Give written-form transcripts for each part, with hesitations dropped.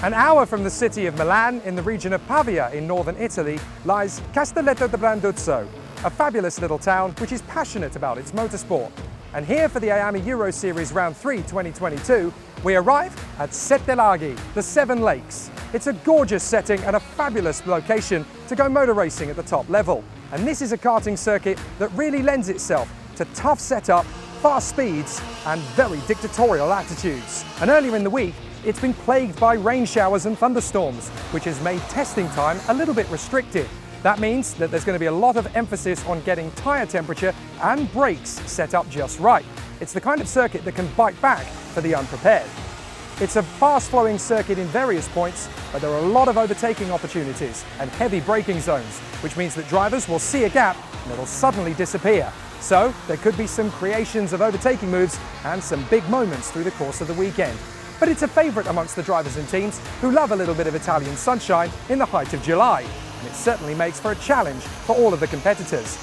An hour from the city of Milan, in the region of Pavia in northern Italy, lies Castelletto di Branduzzo, a fabulous little town which is passionate about its motorsport. And here for the IAME Euro Series Round 3 2022, we arrive at Sette Laghi, the Seven Lakes. It's a gorgeous setting and a fabulous location to go motor racing at the top level. And this is a karting circuit that really lends itself to tough setup, fast speeds and very dictatorial attitudes. And earlier in the week, it's been plagued by rain showers and thunderstorms, which has made testing time a little bit restricted. That means that there's going to be a lot of emphasis on getting tyre temperature and brakes set up just right. It's the kind of circuit that can bite back for the unprepared. It's a fast-flowing circuit in various points, but there are a lot of overtaking opportunities and heavy braking zones, which means that drivers will see a gap and it'll suddenly disappear. So there could be some creations of overtaking moves and some big moments through the course of the weekend. But it's a favourite amongst the drivers and teams who love a little bit of Italian sunshine in the height of July. And it certainly makes for a challenge for all of the competitors.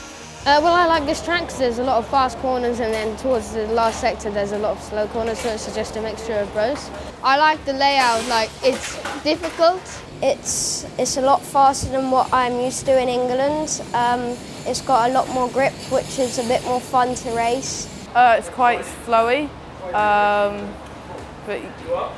Well, I like this track because there's a lot of fast corners, and then towards the last sector there's a lot of slow corners, so it's just a mixture of both. I like the layout, like it's difficult. It's a lot faster than what I'm used to in England. It's got a lot more grip, which is a bit more fun to race. It's quite flowy, but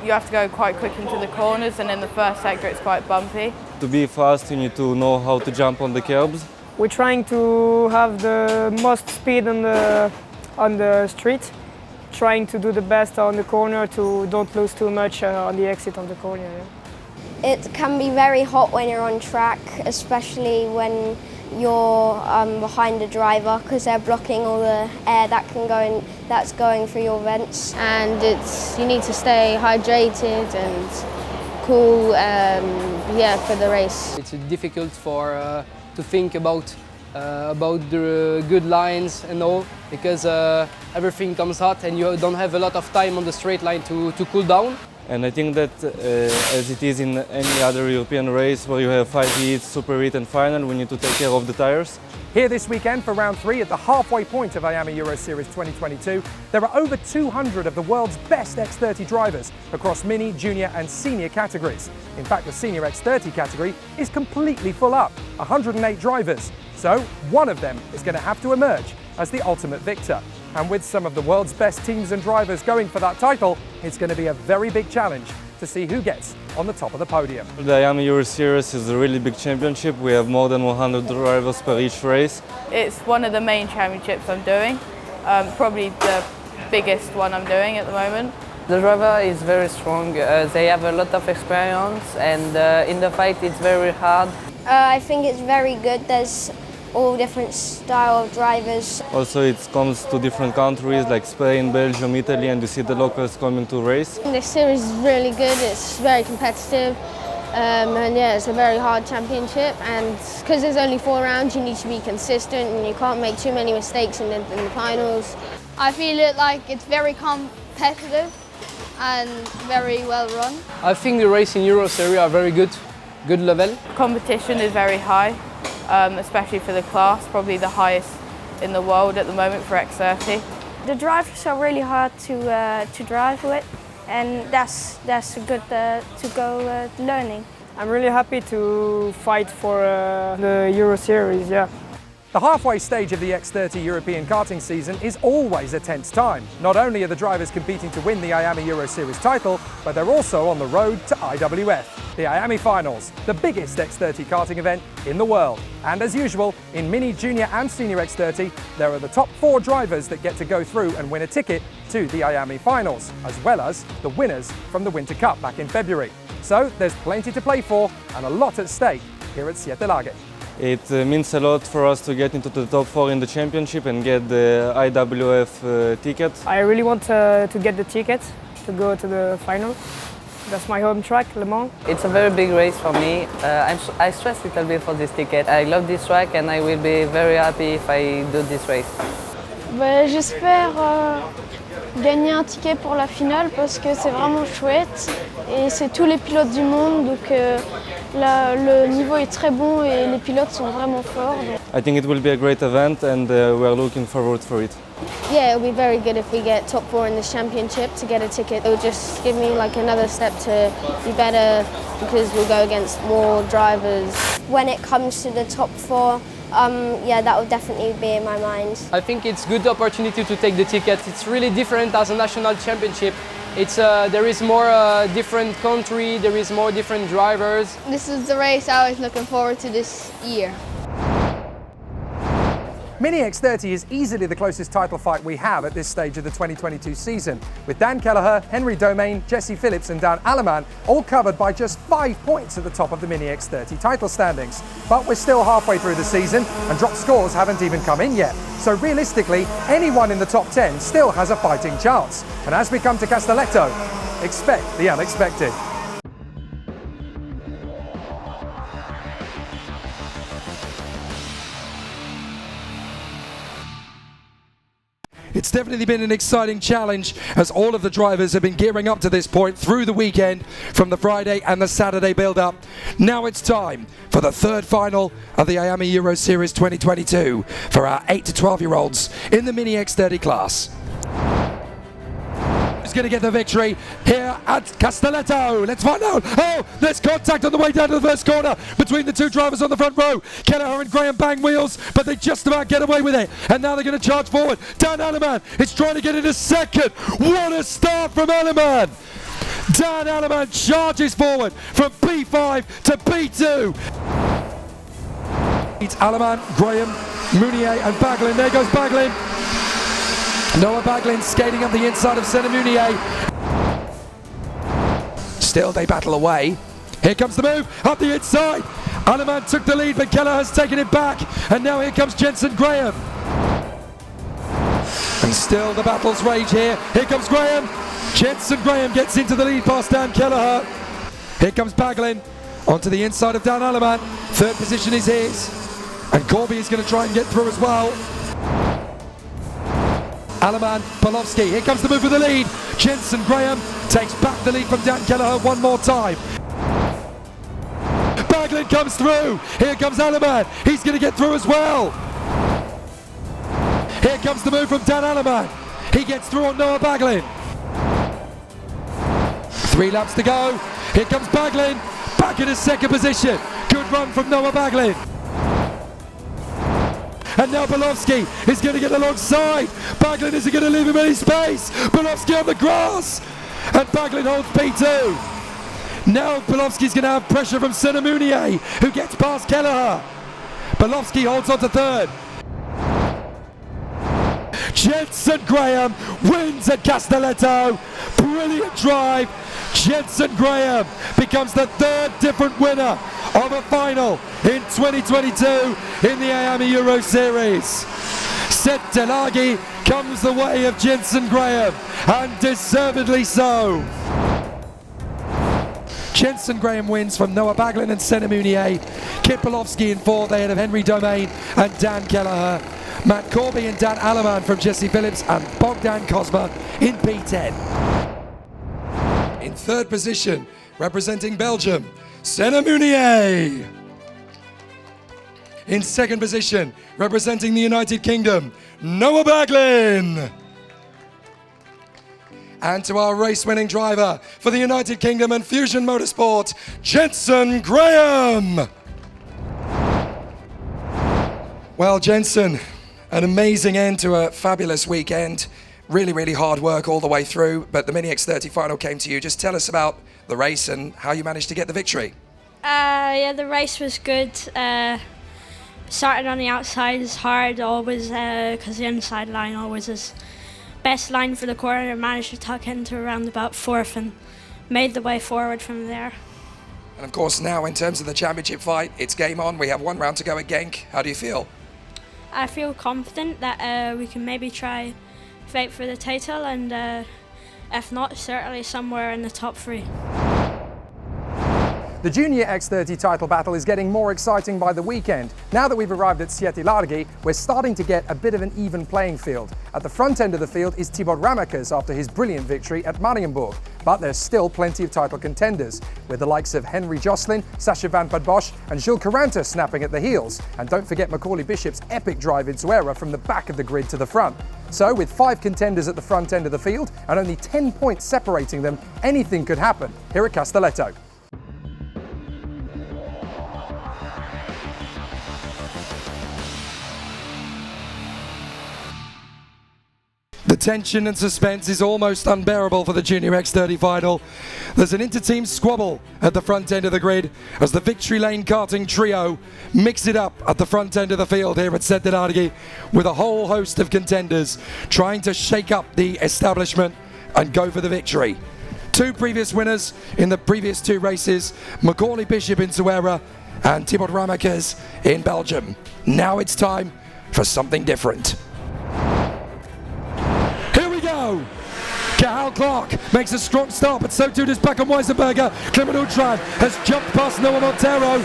you have to go quite quick into the corners, and in the first sector it's quite bumpy. To be fast, you need to know how to jump on the curbs. We're trying to have the most speed on the street, trying to do the best on the corner to don't lose too much on the exit of the corner. Yeah. It can be very hot when you're on track, especially when you're behind the driver, because they're blocking all the air that's going through your vents. And you need to stay hydrated and cool, for the race. It's difficult to think about the good lines and all, because everything comes hot and you don't have a lot of time on the straight line to cool down. And I think that as it is in any other European race where you have 5 heats, super heat and final, we need to take care of the tires. Here this weekend for round 3 at the halfway point of IAME Euro Series 2022, there are over 200 of the world's best X30 drivers across mini, junior and senior categories. In fact, the senior X30 category is completely full up, 108 drivers. So one of them is going to have to emerge as the ultimate victor. And with some of the world's best teams and drivers going for that title, it's going to be a very big challenge to see who gets on the top of the podium. The IAME Euro Series is a really big championship. We have more than 100 drivers per each race. It's one of the main championships I'm doing, probably the biggest one I'm doing at the moment. The driver is very strong. They have a lot of experience, and in the fight it's very hard. I think it's very good. There's all different style of drivers. Also it comes to different countries like Spain, Belgium, Italy, and you see the locals coming to race. This series is really good, it's very competitive, and yeah, it's a very hard championship, and because there's only 4 rounds you need to be consistent and you can't make too many mistakes in the finals. I feel it's very competitive and very well run. I think the race in Euro Series are very good level. Competition is very high, especially for the class, probably the highest in the world at the moment for X30. The drivers are really hard to drive with, and that's good to go learning. I'm really happy to fight for the Euro Series, yeah. The halfway stage of the X30 European karting season is always a tense time. Not only are the drivers competing to win the IAME Euro Series title, but they're also on the road to IWF, the IAME Finals, the biggest X30 karting event in the world. And as usual, in mini, junior and senior X30, there are the top 4 drivers that get to go through and win a ticket to the IAME Finals, as well as the winners from the Winter Cup back in February. So there's plenty to play for and a lot at stake here at Sette Laghi. It means a lot for us to get into the top 4 in the championship and get the IWF ticket. I really want to get the ticket to go to the final. That's my home track, Le Mans. It's a very big race for me. I stress a little bit for this ticket. I love this track and I will be very happy if I do this race. J'espère gagner un ticket pour la finale parce que c'est vraiment chouette et c'est tous les pilotes du monde, donc Le niveau est très bon et les pilotes sont vraiment forts. I think it will be a great event and we are looking forward for it. Yeah, it'll be very good if we get top 4 in this championship to get a ticket. It'll just give me like another step to be better because we'll go against more drivers. When it comes to the top 4, yeah, that will definitely be in my mind. I think it's a good opportunity to take the ticket. It's really different as a national championship. There is more different country, there is more different drivers. This is the race I was looking forward to this year. Mini X30 is easily the closest title fight we have at this stage of the 2022 season, with Dan Kelleher, Henry Domain, Jesse Phillips and Dan Alleman all covered by just 5 points at the top of the Mini X30 title standings. But we're still halfway through the season and drop scores haven't even come in yet. So realistically, anyone in the top 10 still has a fighting chance. And as we come to Castelletto, expect the unexpected. It's definitely been an exciting challenge as all of the drivers have been gearing up to this point through the weekend from the Friday and the Saturday build-up. Now it's time for the third final of the IAME Euro Series 2022 for our 8 to 12-year-olds in the Mini X30 class. Who's going to get the victory here at Castelletto? Let's find out. Oh, there's contact on the way down to the first corner between the two drivers on the front row. Kelleher and Graham bang wheels, but they just about get away with it. And now they're going to charge forward. Dan Alleman is trying to get into second. What a start from Alleman. Dan Alleman charges forward from P5 to P2. It's Alleman, Graham, Mounier and Baglin. There goes Baglin. Noah Baglin skating up the inside of Senna Mounier. Still they battle away. Here comes the move up the inside. Alleman took the lead, but Kelleher has taken it back. And now here comes Jensen Graham. And still the battles rage here. Here comes Graham. Jensen Graham gets into the lead past Dan Kelleher. Here comes Baglin onto the inside of Dan Alleman. Third position is his. And Corby is going to try and get through as well. Alleman, Polowski, here comes the move for the lead. Jensen Graham takes back the lead from Dan Kelleher one more time. Baglin comes through. Here comes Alleman. He's going to get through as well. Here comes the move from Dan Alleman. He gets through on Noah Baglin. 3 laps to go. Here comes Baglin. Back in his second position. Good run from Noah Baglin. And now Polowski is going to get alongside. Baglin isn't going to leave him any space. Polowski on the grass. And Baglin holds P2. Now Polowski's going to have pressure from Senna Mounier, who gets past Kelleher. Polowski holds on to third. Jensen Graham wins at Castelletto. Brilliant drive. Jensen Graham becomes the third different winner of a final in 2022 in the IAME Euro Series. Set Delagi comes the way of Jensen Graham, and deservedly so. Jensen Graham wins from Noah Baglin and Senna Mounier. Kit Polowski in fourth ahead of Henry Domain and Dan Kelleher. Matt Corby and Dan Alleman from Jesse Phillips and Bogdan Kozma in P10. In third position, representing Belgium, Senna Mounier. In second position, representing the United Kingdom, Noah Baglin. And to our race-winning driver for the United Kingdom and Fusion Motorsport, Jensen Graham. Well, Jensen, an amazing end to a fabulous weekend. Really, really hard work all the way through, but the Mini X30 final came to you. Just tell us about the race and how you managed to get the victory. Yeah, the race was good. Starting on the outside is hard always because the inside line always is best line for the corner. Managed to tuck into around about fourth and made the way forward from there. And of course now in terms of the championship fight, it's game on. We have 1 round to go at Genk. How do you feel? I feel confident that we can maybe try fight for the title and if not, certainly somewhere in the top 3. The Junior X30 title battle is getting more exciting by the weekend. Now that we've arrived at Siete Larghi, we're starting to get a bit of an even playing field. At the front end of the field is Thibaut Ramekers after his brilliant victory at Marienburg. But there's still plenty of title contenders, with the likes of Henry Josselin, Sacha van Bosch and Jules Courante snapping at the heels. And don't forget Macaulay Bishop's epic drive in Zuera from the back of the grid to the front. So with 5 contenders at the front end of the field and only 10 points separating them, anything could happen here at Castelletto. The tension and suspense is almost unbearable for the Junior X30 Final. There's an inter-team squabble at the front end of the grid as the Victory Lane karting trio mix it up at the front end of the field here at Siete Larghi with a whole host of contenders trying to shake up the establishment and go for the victory. 2 previous winners in the previous 2 races, Macaulay Bishop in Zuera and Thibaut Ramekers in Belgium. Now it's time for something different. Cathal Clark makes a strong start, but so too does Paco Weisenberger. Clement Outram has jumped past Noah Montero,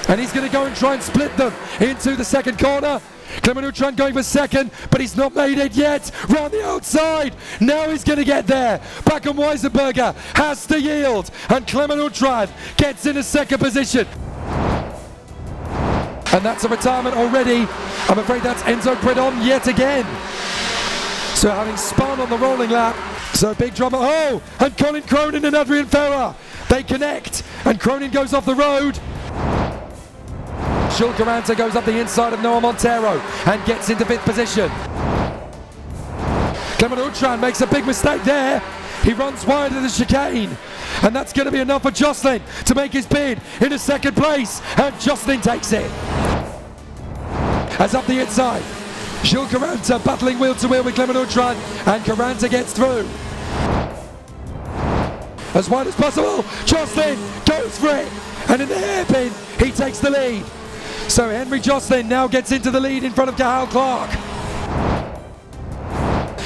and he's going to go and try and split them into the second corner. Clement Outram going for second, but he's not made it yet. Round the outside, now he's going to get there. Paco Weisenberger has to yield, and Clement Outram gets into second position. And that's a retirement already. I'm afraid that's Enzo Predon yet again. So having spun on the rolling lap, so big drama. Oh, and Colin Cronin and Adrian Ferrer, they connect, and Cronin goes off the road. Jules Courante goes up the inside of Noah Montero and gets into 5th position. Clement Outram makes a big mistake there. He runs wide of the chicane, and that's going to be enough for Josselin to make his bid into 2nd place, and Josselin takes it. As up the inside, Jules Courante battling wheel to wheel with Clement Outram, and Courante gets through. As wide as possible, Josselin goes for it, and in the hairpin, he takes the lead. So Henry Josselin now gets into the lead in front of Cathal Clark.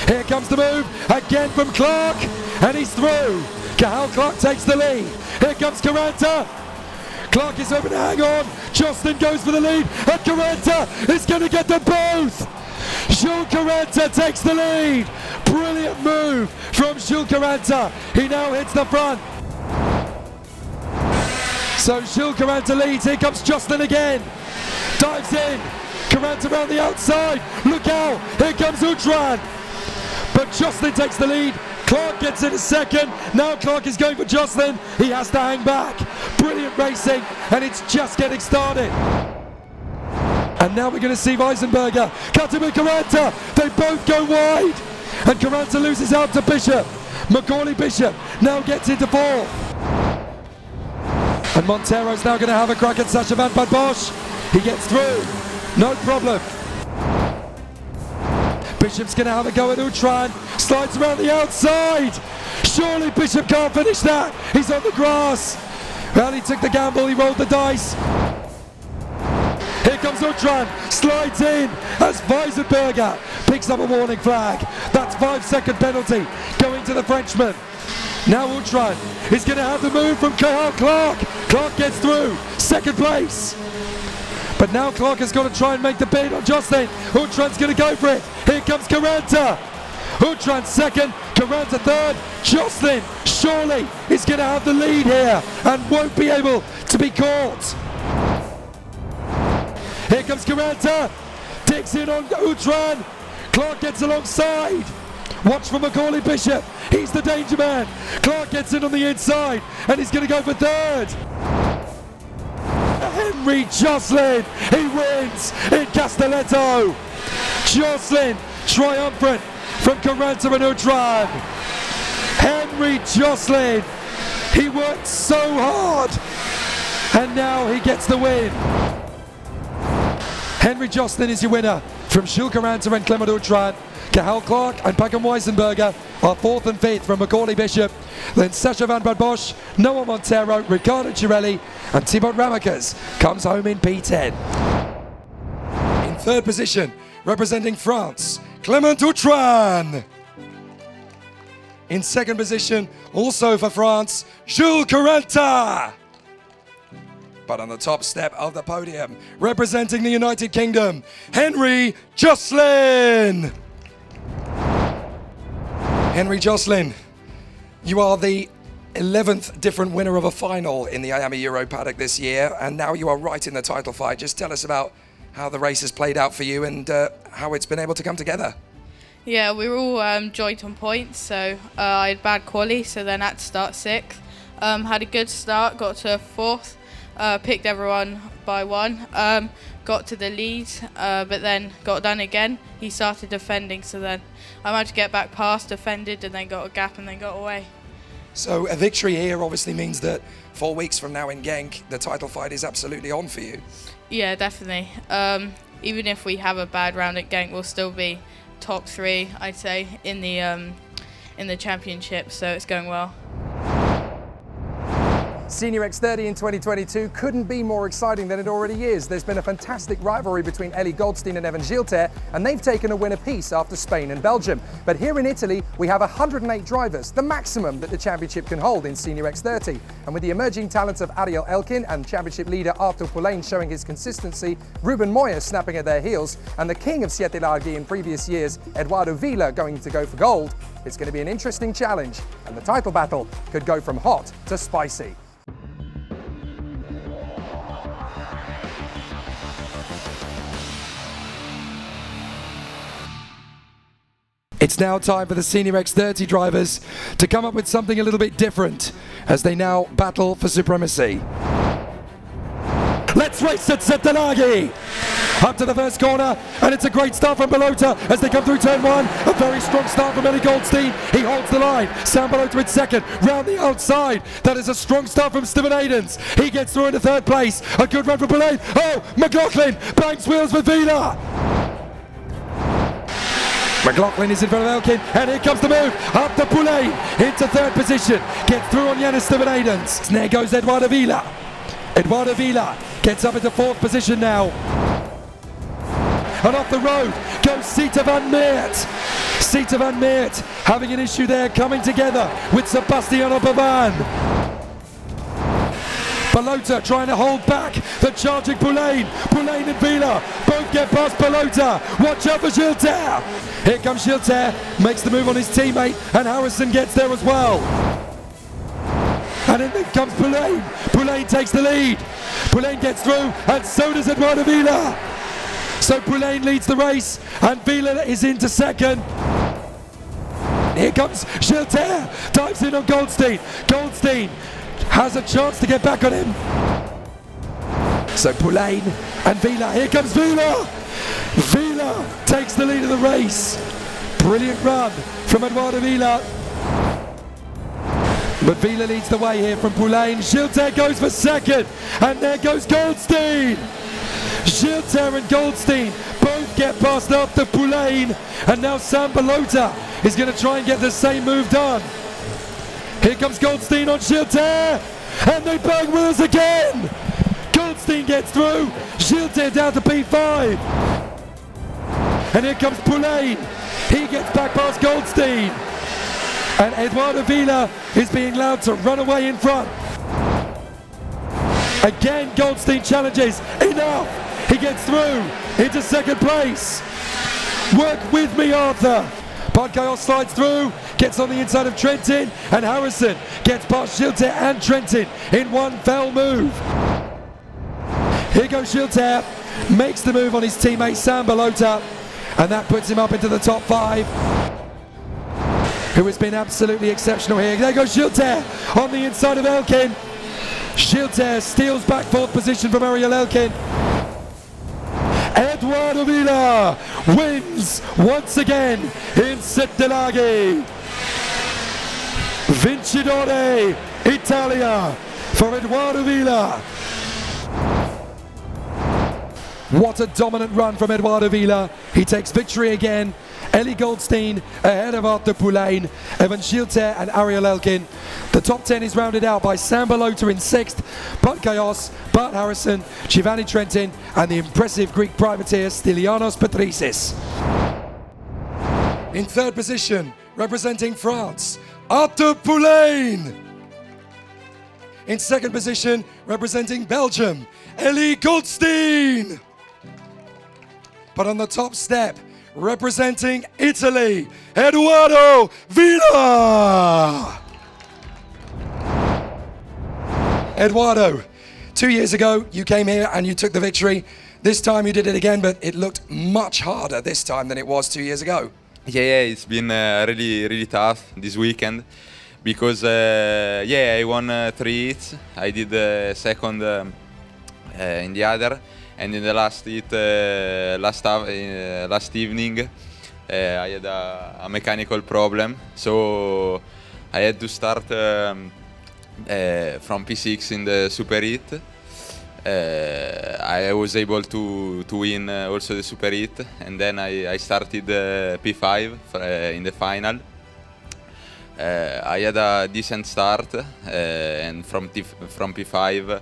Here comes the move, again from Clark, and he's through. Cathal Clark takes the lead. Here comes Courante. Clark is hoping to hang on. Josselin goes for the lead, and Courante is going to get them both. Jules Courante takes the lead. Brilliant move from Jules Courante. He now hits the front. So Jules Courante leads. Here comes Josselin again. Dives in. Courante around the outside. Look out. Here comes Outram. But Josselin takes the lead. Clark gets into second. Now Clark is going for Josselin. He has to hang back. Brilliant racing, and it's just getting started. And now we're going to see Weisenberger cutting with Courante. They both go wide, and Courante loses out to Bishop. Macaulay Bishop now gets into 4th. And Montero's now going to have a crack at Sacha van Bosch. He gets through, no problem. Bishop's going to have a go at Outram. Slides around the outside. Surely Bishop can't finish that. He's on the grass. Well, he took the gamble, he rolled the dice. Here comes Outram, slides in as Weisenberger picks up a warning flag. That's 5-second penalty going to the Frenchman. Now Outram is going to have the move from Cathal Clark. Clark gets through, 2nd place. But now Clark has got to try and make the bid on Josselin. Outram's going to go for it. Here comes Courante. Outram 2nd, Courante 3rd. Josselin surely is going to have the lead here and won't be able to be caught. Here comes Courante, digs in on Outram. Clark gets alongside. Watch for Macaulay Bishop, he's the danger man. Clark gets in on the inside and he's going to go for 3rd. Henry Josselin, he wins in Castelletto. Josselin triumphant from Courante and Outram. Henry Josselin, he worked so hard and now he gets the win. Henry Josselin is your winner from Jules Courante and Clement Outram. Cathal Clark and Paco Weisenberger are 4th and 5th from Macaulay Bishop. Then Sacha van Bosch, Noah Montero, Riccardo Girelli and Thibaut Ramekers comes home in P10. In 3rd position, representing France, Clement Outram. In 2nd position, also for France, Jules Courante. But on the top step of the podium, representing the United Kingdom, Henry Jocelyn. Henry Jocelyn, you are the 11th different winner of a final in the IAME Euro paddock this year, and now you are right in the title fight. Just tell us about how the race has played out for you and how it's been able to come together. Yeah, we were all joint on points, so I had bad quali, so then had to start 6th. Had a good start, got to 4th, picked everyone by 1, got to the lead, but then got done again. He started defending, so then I managed to get back past, defended, and then got a gap and then got away. So a victory here obviously means that 4 weeks from now in Genk, the title fight is absolutely on for you. Yeah, definitely. Even if we have a bad round at Genk, we'll still be top 3, I'd say, in the championship, so it's going well. Senior X30 in 2022 couldn't be more exciting than it already is. There's been a fantastic rivalry between Ellie Goldstein and Evan Gilter, and they've taken a win apiece after Spain and Belgium. But here in Italy, we have 108 drivers, the maximum that the championship can hold in Senior X30. And with the emerging talents of Ariel Elkin and championship leader Artur Pulain showing his consistency, Ruben Moya snapping at their heels, and the king of Siete Larghi in previous years, Eduardo Villa, going to go for gold, it's going to be an interesting challenge, and the title battle could go from hot to spicy. It's now time for the Senior X30 drivers to come up with something a little bit different as they now battle for supremacy. Let's race at Siete Larghi! Up to the first corner, and it's a great start from Balota as they come through turn 1. A very strong start from Ellie Goldstein. He holds the line. Sam Balota in second, round the outside. That is a strong start from Steven Aidens. He gets through into 3rd place. A good run from Pulain. Oh, McLaughlin banks wheels with Vila. McLaughlin is in front of Elkin, and here comes the move, up to Pulain, into 3rd position, gets through on Yannis Steven Aidens. There goes Eduardo Villa. Eduardo Villa gets up into 4th position now. And off the road goes Sita van Meert. Sita van Meert having an issue there, coming together with Sebastiano Pavan. Balota trying to hold back the charging Pulain. Pulain and Vila both get past Balota. Watch out for Gilter. Here comes Gilter, makes the move on his teammate, and Harrison gets there as well. And then comes Pulain. Pulain takes the lead. Pulain gets through, and so does Eduardo Vila. So Pulain leads the race, and Vila is into 2nd. Here comes Gilter, dives in on Goldstein. Goldstein has a chance to get back on him. So Pulain and Vila, here comes Vila. Vila takes the lead of the race. Brilliant run from Eduardo Vila. But Vila leads the way here from Pulain. Gilter goes for 2nd, and there goes Goldstein. Gilter and Goldstein both get past after Pulain, and now Sam Balota is going to try and get the same move done. Here comes Goldstein on Gilter, and they bang wheels again. Goldstein gets through, Gilter down to P5. And here comes Pulain, he gets back past Goldstein. And Eduardo Vila is being allowed to run away in front. Again, Goldstein challenges, enough. He gets through into 2nd place. Work with me, Arthur. Podkayos slides through, gets on the inside of Trentin, and Harrison gets past Gilter and Trentin in one fell move. Here goes Gilter, makes the move on his teammate Sam Balota, and that puts him up into the top 5, who has been absolutely exceptional here. There goes Gilter on the inside of Elkin. Gilter steals back 4th position from Ariel Elkin. Eduardo Vila wins once again in Siete Larghi. Vincitore Italia for Eduardo Vila. What a dominant run from Eduardo Vila. He takes victory again. Ellie Goldstein ahead of Arthur Pulain, Evan Gilter and Ariel Elkin. The top 10 is rounded out by Sam Balota in 6th, Podkayos, Bart Harrison, Giovanni Trentin, and the impressive Greek privateer Stylianos Patrisis. In 3rd position, representing France, Arthur Pulain. In second position, representing Belgium, Ellie Goldstein. But on the top step, representing Italy, Eduardo Villa. Eduardo, 2 years ago, you came here and you took the victory. This time you did it again, but it looked much harder this time than it was 2 years ago. Yeah, it's been really tough this weekend because I won 3 heats. I did second in the other, and in the last heat last evening I had a mechanical problem, so I had to start from P6 in the super heat. I was able to win also the super heat, and then I started P5 in the final. I had a decent start, and from P5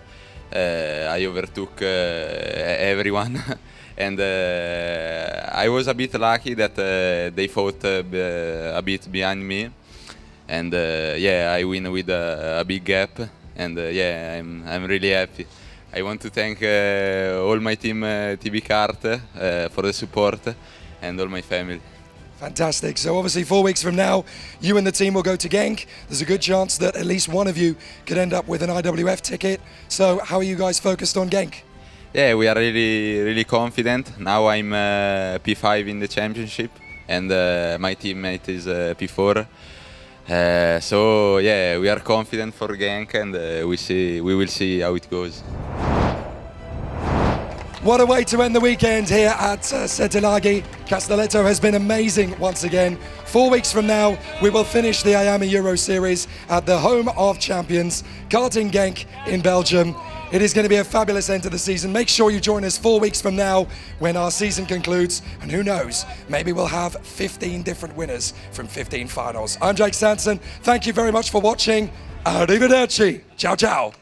I overtook everyone, and I was a bit lucky that they fought a bit behind me, and I win with a big gap, and I'm really happy. I want to thank all my team TB Kart for the support and all my family. Fantastic. So obviously 4 weeks from now, you and the team will go to Genk. There's a good chance that at least one of you could end up with an IWF ticket. So how are you guys focused on Genk? Yeah, we are really confident. Now I'm P5 in the championship, and my teammate is P4. We are confident for Genk, and we will see how it goes. What a way to end the weekend here at Settilagi. Castelletto has been amazing once again. 4 weeks from now, we will finish the IAME Euro Series at the home of champions, Karting Genk in Belgium. It is going to be a fabulous end to the season. Make sure you join us 4 weeks from now when our season concludes. And who knows, maybe we'll have 15 different winners from 15 finals. I'm Jake Sanson. Thank you very much for watching. Arrivederci. Ciao, ciao.